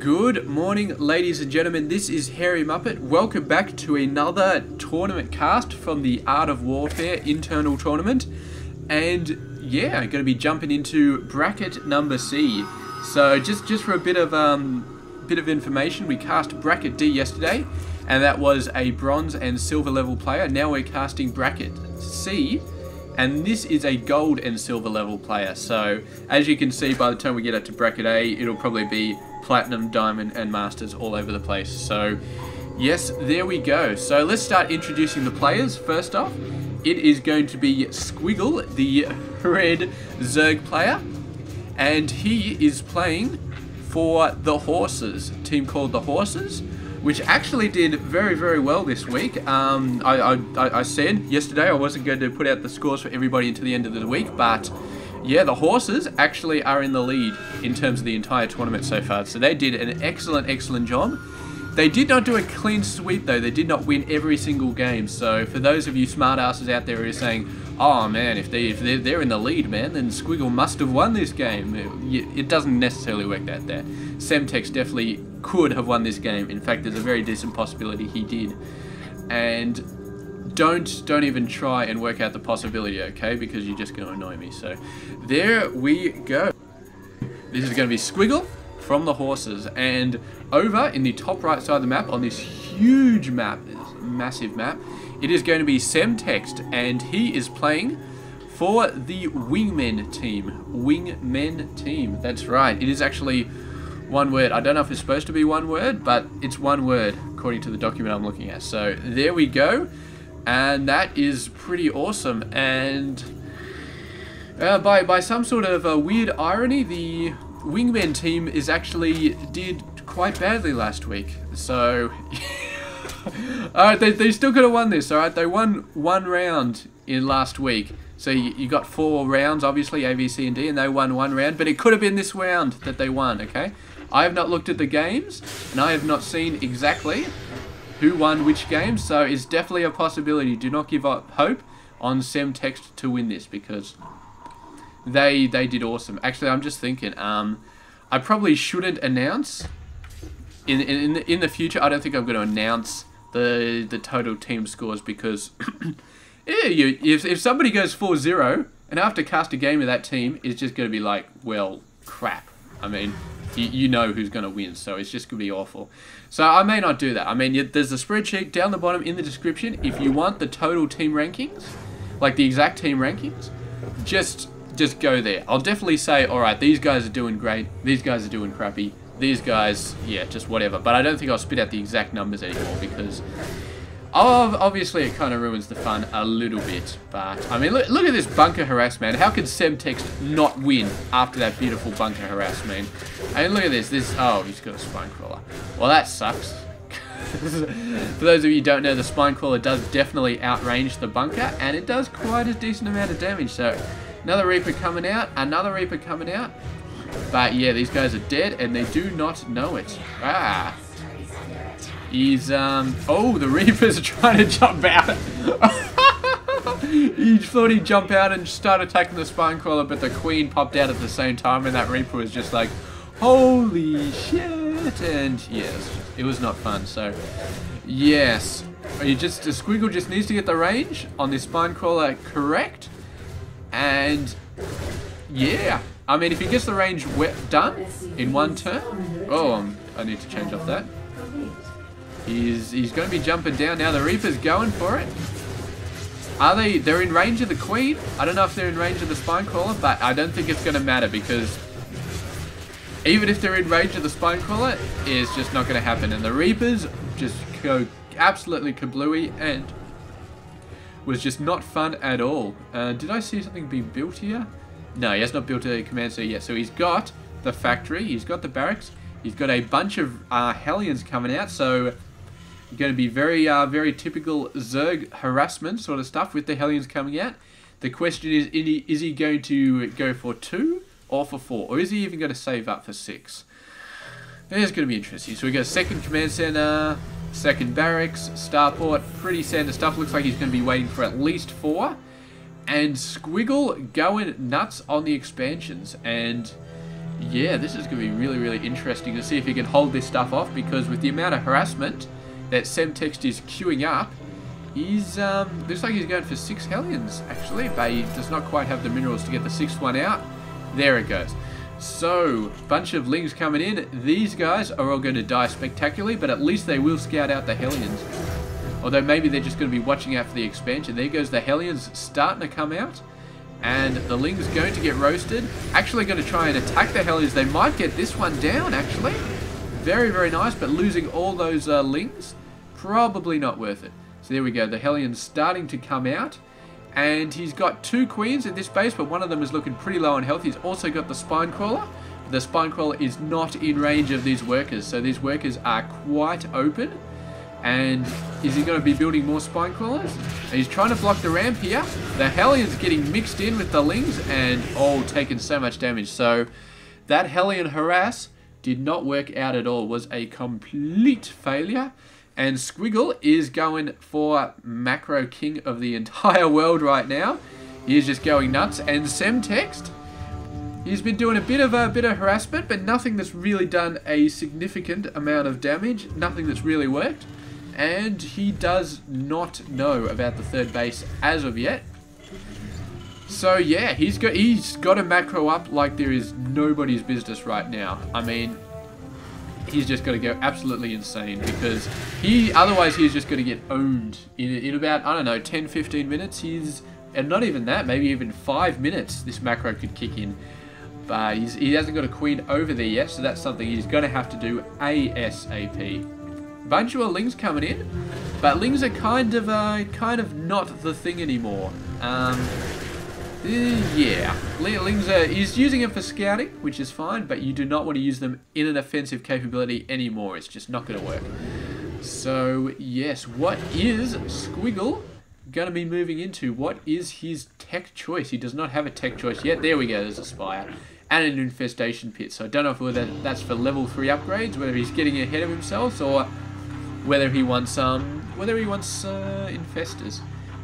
Good morning, ladies and gentlemen. This is Harry Muppet. Welcome back to another tournament cast from the Art of Warfare internal tournament. And yeah, I'm going to be jumping into bracket number C. So just for a bit of information, we cast bracket D yesterday, and that was a bronze and silver level player. Now we're casting bracket C, and this is a gold and silver level player. So as you can see, by the time we get up to bracket A, it'll probably be platinum, diamond, and masters all over the place. So yes, there we go. So let's start introducing the players. First off, it is going to be Squiggle, the red Zerg player, and he is playing for the Horses, team called the Horses, which actually did very well this week. I said yesterday I wasn't going to put out the scores for everybody until the end of the week, but yeah, the Horses actually are in the lead in terms of the entire tournament so far. So they did an excellent job. They did not do a clean sweep though. They did not win every single game. So for those of you smartasses out there who are saying, oh man, if they're in the lead, man, then Squiggle must have won this game. It doesn't necessarily work that there. Semtext definitely could have won this game. In fact, there's a very decent possibility he did. And don't even try and work out the possibility, okay? Because you're just going to annoy me. So there we go. This is going to be Squiggle from the Horses, and over in the top right side of the map on this huge map, this massive map, it is going to be Semtext, and he is playing for the Wingmen team. Wingmen team, that's right. It is actually one word. I don't know if it's supposed to be one word, but it's one word according to the document I'm looking at. So there we go, and that is pretty awesome. And by some sort of weird irony, the Wingmen team did quite badly last week. So alright, they still could have won this. Alright, they won one round in last week. So you got 4 rounds, obviously, A, B, C, and D, and they won 1 round. But it could have been this round that they won, okay? I have not looked at the games, and I have not seen exactly who won which game. So it's definitely a possibility. Do not give up hope on Semtext to win this, because they did awesome. Actually, I'm just thinking, I probably shouldn't announce in the future. I don't think I'm going to announce the total team scores, because if somebody goes 4-0 and I have to cast a game of that team, it's just going to be like, well, crap. I mean, you know who's going to win, so it's just going to be awful. So I may not do that. I mean, there's a spreadsheet down the bottom in the description if you want the total team rankings, like the exact team rankings. Just go there. I'll definitely say, alright, these guys are doing great, these guys are doing crappy, these guys, yeah, just whatever. But I don't think I'll spit out the exact numbers anymore, because obviously it kind of ruins the fun a little bit. But, I mean, look at this bunker harass, man. How could Semtext not win after that beautiful bunker harass, man? I mean, look at this. Oh, he's got a spine crawler. Well, that sucks. For those of you who don't know, the spine crawler does definitely outrange the bunker, and it does quite a decent amount of damage. So another Reaper coming out, another Reaper coming out. But yeah, these guys are dead, and they do not know it. Ah. He's, oh, the Reaper's trying to jump out. He thought he'd jump out and start attacking the spine crawler, but the Queen popped out at the same time, and that Reaper was just like, holy shit. And yes, it was not fun. So yes, Squiggle just needs to get the range on this spine crawler correct. And yeah, I mean, if he gets the range done in one turn, oh, I need to change off that. He's going to be jumping down now. The Reaper's going for it. They're in range of the Queen. I don't know if they're in range of the spine crawler, but I don't think it's going to matter, because even if they're in range of the spine crawler, it's just not going to happen. And the Reapers just go absolutely kablooey, and was just not fun at all. Did I see something being built here? No, he has not built a command center yet. So he's got the factory, he's got the barracks, he's got a bunch of Hellions coming out. So going to be very typical Zerg harassment sort of stuff with the Hellions coming out. The question is he going to go for 2 or for 4? Or is he even going to save up for 6? It's going to be interesting. So we got second command center, second barracks, starport, pretty standard stuff. Looks like he's going to be waiting for at least 4. And Squiggle going nuts on the expansions. And yeah, this is going to be really, really interesting to see if he can hold this stuff off, because with the amount of harassment that Semtext is queuing up, he's, looks like he's going for 6 Hellions, actually, but he does not quite have the minerals to get the 6th one out. There it goes. So, bunch of Lings coming in. These guys are all going to die spectacularly, but at least they will scout out the Hellions. Although maybe they're just going to be watching out for the expansion. There goes the Hellions starting to come out. And the Ling's going to get roasted. Actually going to try and attack the Hellions. They might get this one down, actually. Very, very nice, but losing all those Lings, probably not worth it. So there we go. The Hellions starting to come out. And he's got 2 Queens in this base, but one of them is looking pretty low on health. He's also got the Spine Crawler. The Spine Crawler is not in range of these workers. So these workers are quite open. And is he going to be building more Spine Crawlers? He's trying to block the ramp here. The Hellion's getting mixed in with the Lings and, oh, taking so much damage. So that Hellion harass did not work out at all. It was a complete failure. And Squiggle is going for macro king of the entire world right now. He is just going nuts. And Semtext, he's been doing a bit of harassment, but nothing that's really done a significant amount of damage. Nothing that's really worked. And he does not know about the 3rd base as of yet. So yeah, he's got a macro up like there is nobody's business right now. I mean, he's just got to go absolutely insane, because otherwise he's just going to get owned in about, I don't know, 10-15 minutes. And not even that, maybe even 5 minutes this macro could kick in. But he hasn't got a queen over there yet, so that's something he's going to have to do ASAP. Bunch of Lings coming in, but Lings are kind of not the thing anymore. Yeah, Lings he's using them for scouting, which is fine, but you do not want to use them in an offensive capability anymore. It's just not going to work. So yes, what is Squiggle going to be moving into? What is his tech choice? He does not have a tech choice yet. There we go. There's a Spire and an Infestation Pit. So I don't know whether that's for level 3 upgrades, whether he's getting ahead of himself, or whether he wants infestors.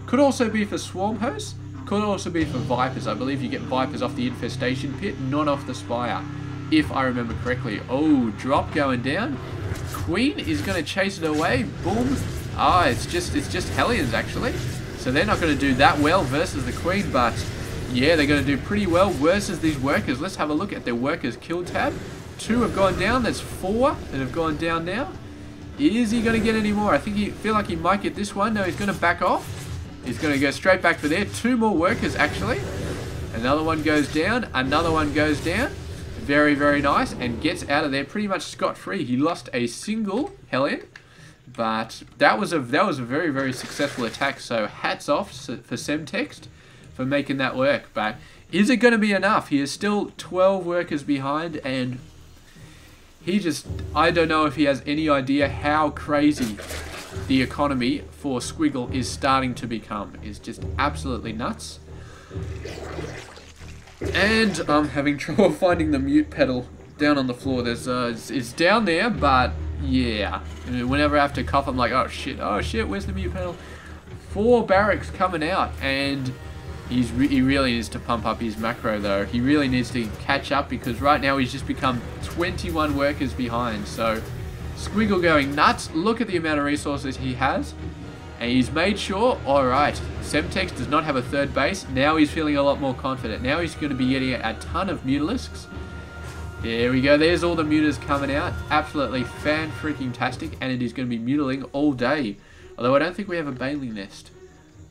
Could also be for swarm hosts. Could also be for vipers. I believe you get vipers off the infestation pit, not off the spire, if I remember correctly. Oh, drop going down. Queen is going to chase it away. Boom. Ah, it's just Hellions actually. So they're not going to do that well versus the Queen, but yeah, they're going to do pretty well versus these workers. Let's have a look at their workers kill tab. 2 have gone down. There's 4 that have gone down now. Is he going to get any more? I feel like he might get this one. No, he's going to back off. He's going to go straight back for there. 2 more workers, actually. Another one goes down. Another one goes down. Very, very nice. And gets out of there pretty much scot-free. He lost a single Hellion. But that was a very, very successful attack. So hats off for Semtext for making that work. But is it going to be enough? He is still 12 workers behind, and I don't know if he has any idea how crazy the economy for Squiggle is starting to become. It's just absolutely nuts. And I'm having trouble finding the mute pedal down on the floor. It's down there, but yeah. Whenever I have to cough, I'm like, oh shit, where's the mute pedal? 4 barracks coming out, and he really needs to pump up his macro though. He really needs to catch up, because right now he's just become 21 workers behind. So Squiggle going nuts. Look at the amount of resources he has. And he's made sure, alright, Semtext does not have a 3rd base. Now he's feeling a lot more confident. Now he's going to be getting a ton of Mutalisks. There we go. There's all the Mutas coming out. Absolutely fan-freaking-tastic. And it is going to be mutiling all day. Although I don't think we have a Baneling Nest.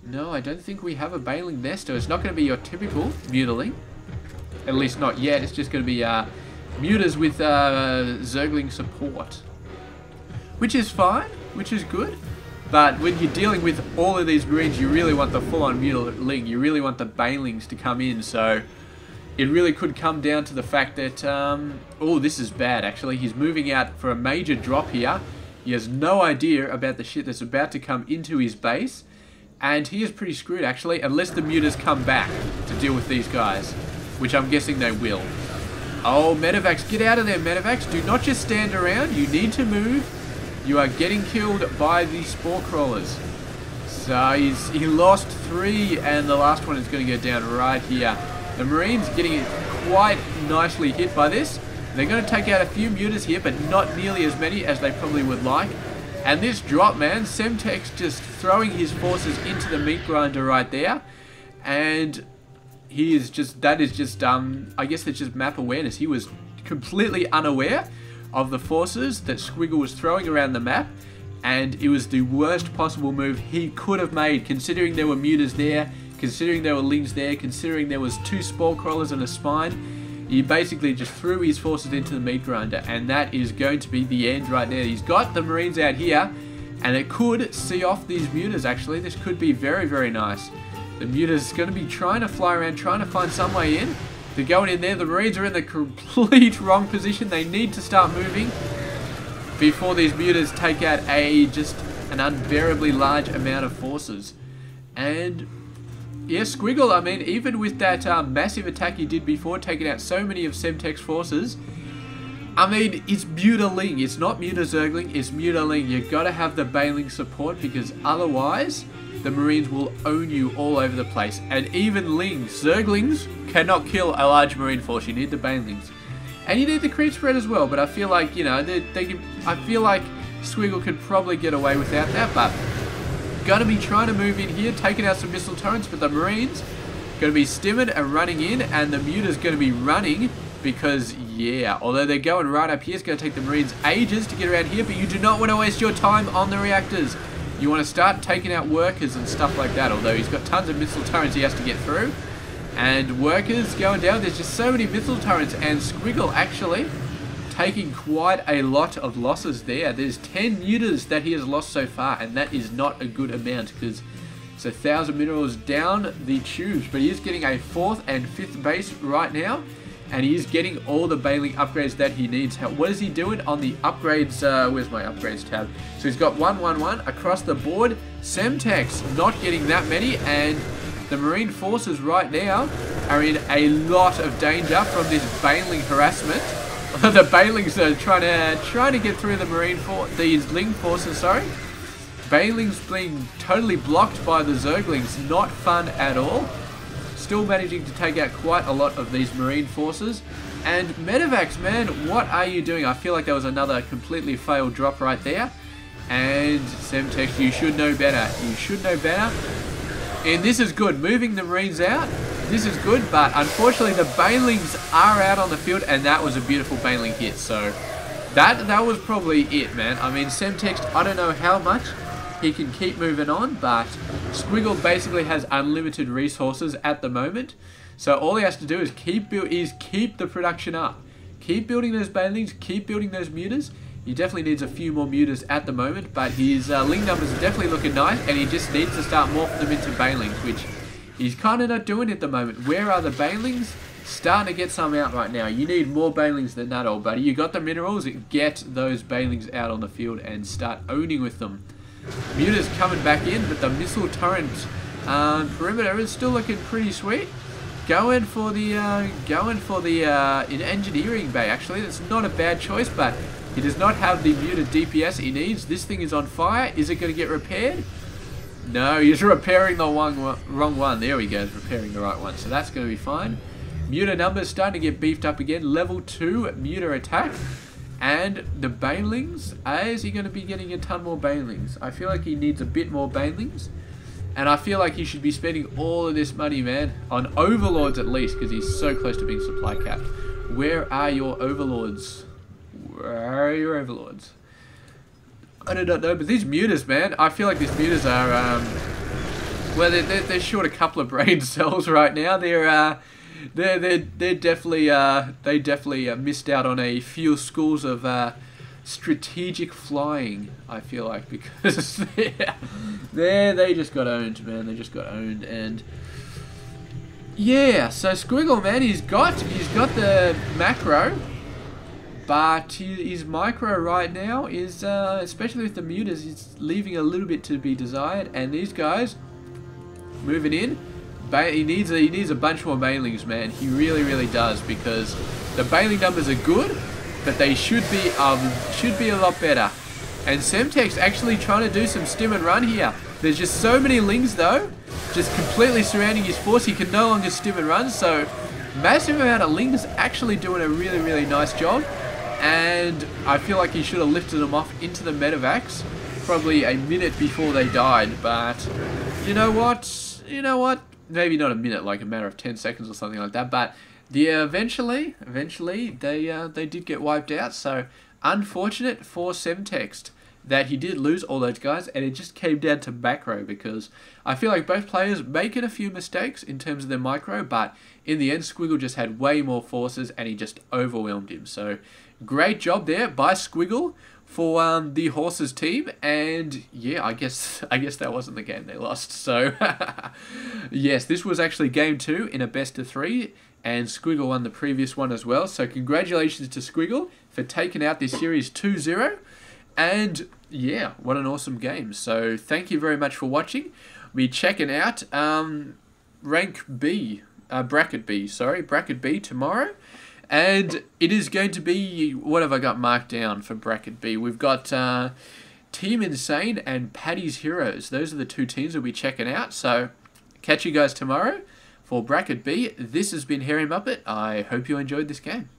No, I don't think we have a Baneling Nest. So it's not going to be your typical mutiling. At least not yet. It's just going to be mutas with Zergling support. Which is fine. Which is good. But when you're dealing with all of these Marines, you really want the full-on mutiling. You really want the Banelings to come in. So it really could come down to the fact that... oh, this is bad, actually. He's moving out for a major drop here. He has no idea about the shit that's about to come into his base. And he is pretty screwed, actually, unless the mutas come back to deal with these guys. Which I'm guessing they will. Oh, Medivacs, get out of there, Medivacs. Do not just stand around. You need to move. You are getting killed by the Spore Crawlers. So he lost 3, and the last one is going to go down right here. The Marines getting quite nicely hit by this. They're going to take out a few mutas here, but not nearly as many as they probably would like. And this drop, man, Semtext just throwing his forces into the meat grinder right there. And he is just, that is just, I guess it's just map awareness. He was completely unaware of the forces that Squiggle was throwing around the map. And it was the worst possible move he could have made, considering there were mutas there, considering there were lings there, considering there was 2 spore crawlers and a spine. He basically just threw his forces into the meat grinder, and that is going to be the end right there. He's got the Marines out here, and it could see off these mutas, actually. This could be very, very nice. The mutas going to be trying to fly around, trying to find some way in. They're going in there. The Marines are in the complete wrong position. They need to start moving before these mutas take out just an unbearably large amount of forces. And yeah, Squiggle, I mean, even with that massive attack he did before, taking out so many of Semtext's forces, I mean, it's Muta-Ling. It's not Muta-Zergling, it's Muta-Ling. You've got to have the Baneling support, because otherwise the Marines will own you all over the place. And even Lings, Zerglings, cannot kill a large Marine force. You need the Banelings. And you need the creep spread as well, but I feel like, you know, I feel like Squiggle could probably get away without that, but going to be trying to move in here, taking out some missile turrets, but the Marines going to be stimming and running in, and the Muta's going to be running because, yeah, although they're going right up here, it's going to take the Marines ages to get around here, but you do not want to waste your time on the reactors. You want to start taking out workers and stuff like that, although he's got tons of missile turrets he has to get through. And workers going down, there's just so many missile turrets, and Squiggle actually taking quite a lot of losses there. There's 10 mutas that he has lost so far, and that is not a good amount, because it's 1,000 minerals down the tubes, but he is getting a 4th and 5th base right now, and he is getting all the Baneling upgrades that he needs. What is he doing on the upgrades? Where's my upgrades tab? So he's got 111 across the board. Semtext not getting that many, and the Marine forces right now are in a lot of danger from this Baneling harassment. The Banelings are trying to get through the these Ling forces, sorry. Banelings being totally blocked by the Zerglings, not fun at all. Still managing to take out quite a lot of these Marine forces. And Medivacs, man, what are you doing? I feel like there was another completely failed drop right there. And Semtext, you should know better. You should know better. And this is good. Moving the Marines out, this is good, but unfortunately the Banelings are out on the field, and that was a beautiful Baneling hit. So that was probably it, man. I mean, Semtext, I don't know how much he can keep moving on, but Squiggle basically has unlimited resources at the moment. So all he has to do is keep the production up. Keep building those Banelings, keep building those mutas. He definitely needs a few more mutas at the moment, but his Ling numbers are definitely looking nice, and he just needs to start morphing them into Banelings, which he's kind of not doing at the moment. Where are the Banelings? Starting to get some out right now. You need more Banelings than that, old buddy. You got the minerals, get those Banelings out on the field and start owning with them. Muta's coming back in, but the missile turret perimeter is still looking pretty sweet. Going for the engineering bay, actually. That's not a bad choice, but he does not have the muted DPS he needs. This thing is on fire. Is it going to get repaired? No, he's repairing the wrong one. There we go, he's repairing the right one. So that's going to be fine. Muta numbers starting to get beefed up again. Level 2 Muta attack. And the Banelings, is he going to be getting a ton more Banelings? I feel like he needs a bit more Banelings. And I feel like he should be spending all of this money, man, on Overlords at least, because he's so close to being supply capped. Where are your Overlords? Where are your Overlords? I do not know, but these mutas, man, I feel like these mutas are, well, they're short a couple of brain cells right now. They're definitely, they definitely missed out on a few schools of strategic flying, I feel like, because they just got owned, man. They just got owned, and yeah. So Squiggle, man, he's got the macro. But his micro right now is, especially with the mutas, he's leaving a little bit to be desired. And these guys moving in, he needs a bunch more Banelings, man. He really, really does, because the Baneling numbers are good, but they should be a lot better. And Semtext actually trying to do some stim and run here. There's just so many Lings though, just completely surrounding his force. He can no longer stim and run, so Massive amount of Lings actually doing a really, really nice job. And I feel like he should have lifted them off into the medevacs probably a minute before they died. But you know what? You know what? Maybe not a minute, like a matter of 10 seconds or something like that. But yeah, eventually they did get wiped out. So unfortunate for Semtext that he did lose all those guys, and it just came down to macro, because I feel like both players making a few mistakes in terms of their micro, but in the end Squiggle just had way more forces and he just overwhelmed him. So great job there by Squiggle for the Horses team, and yeah, I guess that wasn't the game they lost. So yes, this was actually game 2 in a best of 3, and Squiggle won the previous one as well. So congratulations to Squiggle for taking out this series 2-0. And yeah, what an awesome game. So thank you very much for watching. We're checking out rank B, bracket B tomorrow. And it is going to be, what have I got marked down for bracket B? We've got Team Insane and Paddy's Heroes. Those are the 2 teams we'll be checking out. So catch you guys tomorrow for bracket B. This has been Hairy Muppet. I hope you enjoyed this game.